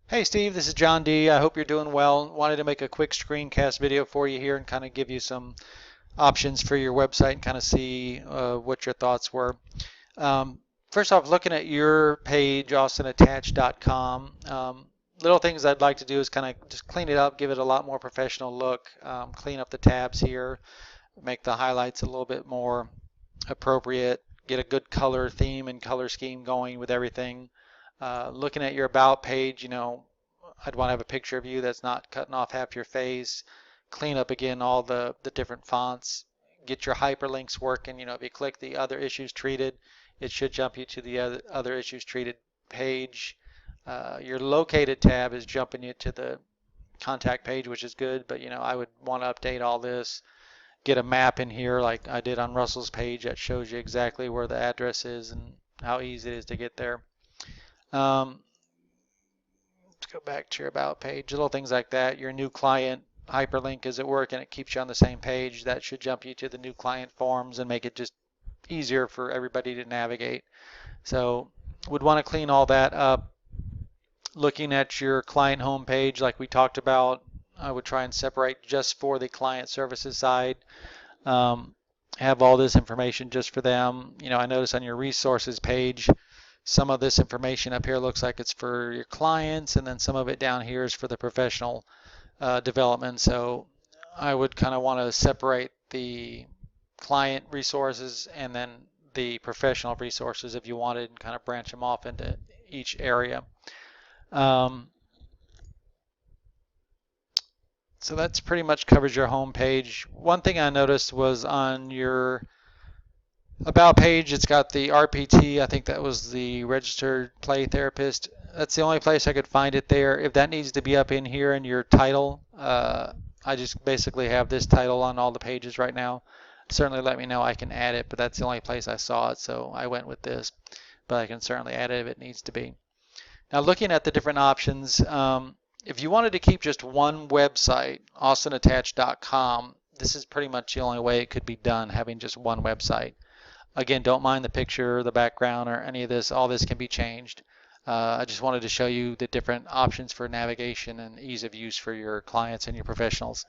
Hey Steve, this is John D. I hope you're doing well. Wanted to make a quick screencast video for you here and kind of give you some options for your website and kind of see what your thoughts were. First off, looking at your page, austinattach.com, little things I'd like to do is kind of just clean it up, give it a lot more professional look, clean up the tabs here, make the highlights a little bit more appropriate, get a good color theme and color scheme going with everything. Looking at your about page, I'd want to have a picture of you that's not cutting off half your face. Clean up again all the different fonts. Get your hyperlinks working. If you click the other issues treated, it should jump you to the other issues treated page. Your located tab is jumping you to the contact page, which is good, but I would want to update all this. Get a map in here like I did on Russell's page that shows you exactly where the address is and how easy it is to get there. Um, let's go back to your about page, little things like that. Your new client hyperlink is at work and it keeps you on the same page. That should jump you to the new client forms and make it just easier for everybody to navigate. So would want to clean all that up. Looking at your client homepage like we talked about, I would try and separate just for the client services side. Have all this information just for them. I notice on your resources page, some of this information up here looks like it's for your clients, and then some of it down here is for the professional development. So I would kind of want to separate the client resources and then the professional resources if you wanted, and kind of branch them off into each area. So that's pretty much covers your home page. One thing I noticed was on your about page, it's got the RPT. I think that was the registered play therapist. That's the only place I could find it there. If that needs to be up in here in your title, I just basically have this title on all the pages right now. Certainly let me know, I can add it, but that's the only place I saw it, so I went with this. But I can certainly add it if it needs to be. Now looking at the different options, if you wanted to keep just one website, austinattach.com, this is pretty much the only way it could be done, having just one website. Again, don't mind the picture, the background, or any of this. All this can be changed. I just wanted to show you the different options for navigation and ease of use for your clients and your professionals.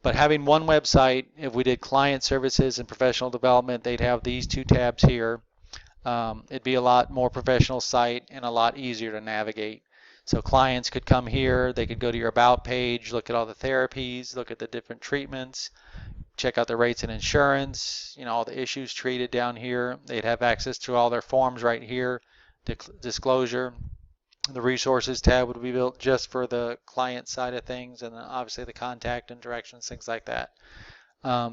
But having one website, if we did client services and professional development, they'd have these two tabs here. It'd be a lot more professional site and a lot easier to navigate. So clients could come here, they could go to your about page, look at all the therapies, look at the different treatments, check out the rates and insurance, all the issues treated down here. They'd have access to all their forms right here, disclosure. The resources tab would be built just for the client side of things, and then obviously the contact and directions, things like that.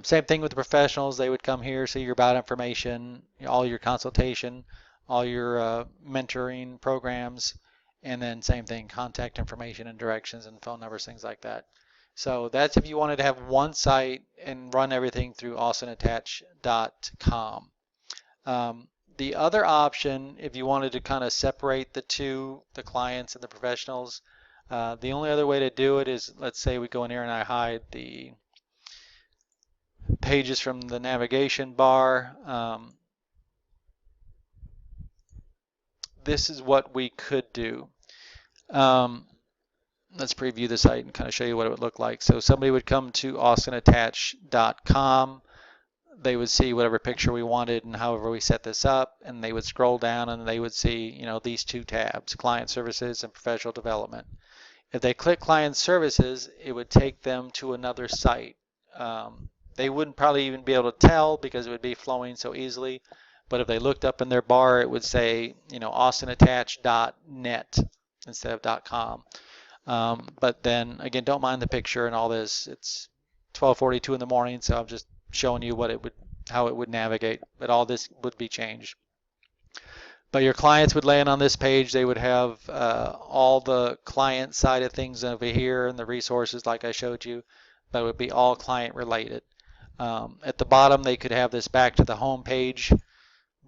Same thing with the professionals. They would come here, see your about information, all your consultation, all your mentoring programs, and then same thing, contact information and directions and phone numbers, things like that. So that's if you wanted to have one site and run everything through austinattach.com. The other option, if you wanted to kind of separate the two, the clients and the professionals, the only other way to do it is, let's say we go in here and I hide the pages from the navigation bar. This is what we could do. Let's preview the site and kind of show you what it would look like. So somebody would come to austinattach.com. They would see whatever picture we wanted and however we set this up, and they would scroll down and they would see, these two tabs, client services and professional development. If they click client services, it would take them to another site. They wouldn't probably even be able to tell because it would be flowing so easily. But if they looked up in their bar, it would say, austinattach.net instead of .com. But then again, don't mind the picture and all this. It's 12:42 in the morning, so I'm just showing you how it would navigate. But all this would be changed. But your clients would land on this page. They would have all the client side of things over here and the resources like I showed you. But it would be all client related. At the bottom, they could have this back to the home page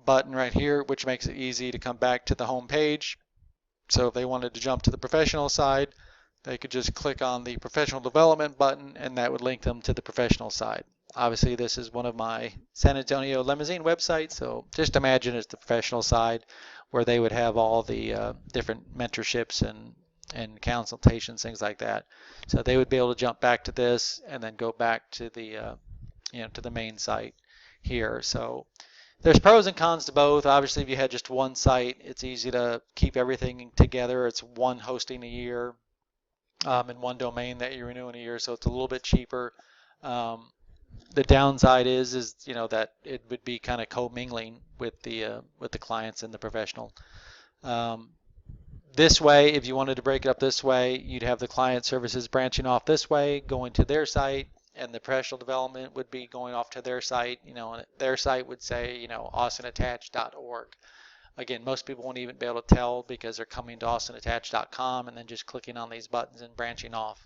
button right here, which makes it easy to come back to the home page. So if they wanted to jump to the professional side, they could just click on the professional development button and that would link them to the professional side. Obviously, this is one of my San Antonio Limousine websites, so just imagine it's the professional side where they would have all the different mentorships and and consultations, things like that. So they would be able to jump back to this and then go back to the to the main site here. So there's pros and cons to both. Obviously, if you had just one site, it's easy to keep everything together. It's one hosting a year and one domain that you renew in a year, so it's a little bit cheaper. The downside is that it would be kind of commingling with the clients and the professional. This way, if you wanted to break it up this way, you'd have the client services branching off this way, going to their site, and the professional development would be going off to their site. And their site would say, austinattach.org. Again, most people won't even be able to tell because they're coming to austinattach.com and then just clicking on these buttons and branching off.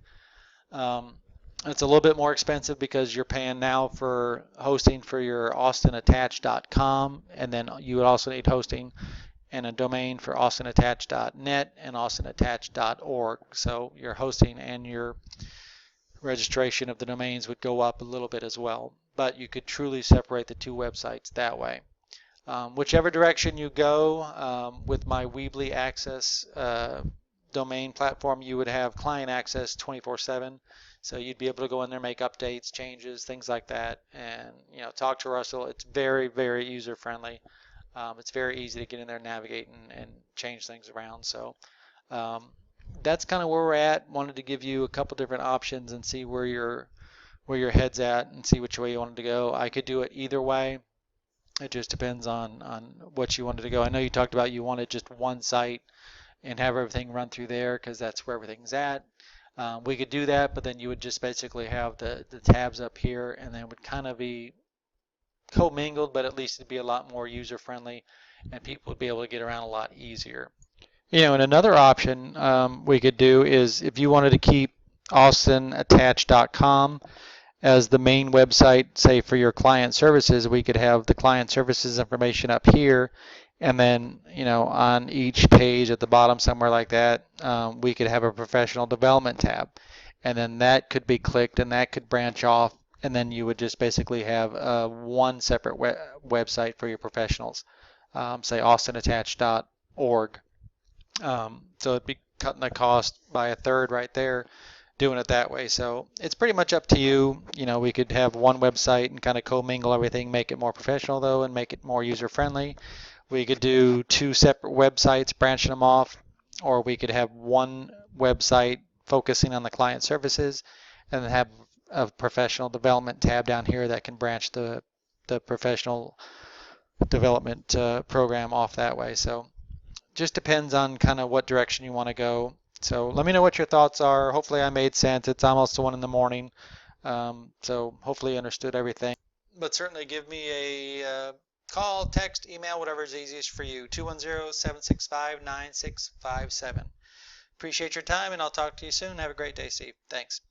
It's a little bit more expensive because you're paying now for hosting for your austinattach.com, and then you would also need hosting and a domain for austinattach.net and austinattach.org. So your hosting and your registration of the domains would go up a little bit as well, but you could truly separate the two websites that way. Whichever direction you go, with my Weebly Access domain platform, you would have client access 24/7. So you'd be able to go in there, make updates, changes, things like that, and talk to Russell. It's very, very user friendly. It's very easy to get in there, navigate, and change things around. So that's kind of where we're at. Wanted to give you a couple different options and see where your head's at and see which way you wanted to go. I could do it either way. It just depends on what you wanted to go. I know you talked about you wanted just one site and have everything run through there because that's where everything's at. We could do that, but then you would just basically have the tabs up here, and then would kind of be commingled, but at least it'd be a lot more user friendly and people would be able to get around a lot easier. And another option we could do is if you wanted to keep austinattach.com as the main website, say for your client services, we could have the client services information up here, and then on each page at the bottom somewhere like that, we could have a professional development tab, and then that could be clicked and that could branch off, and then you would just basically have one separate website for your professionals, say austinattach.org. So it'd be cutting the cost by a third right there doing it that way. So it's pretty much up to you. We could have one website and kind of commingle everything, make it more professional though, and make it more user friendly. We could do two separate websites, branching them off, or we could have one website focusing on the client services and then have a professional development tab down here that can branch the professional development program off that way. So just depends on kind of what direction you want to go. So let me know what your thoughts are. Hopefully I made sense. It's almost 1 in the morning, so hopefully you understood everything. But certainly give me a call, text, email, whatever is easiest for you. 210-765-9657. Appreciate your time, and I'll talk to you soon. Have a great day, Steve. Thanks.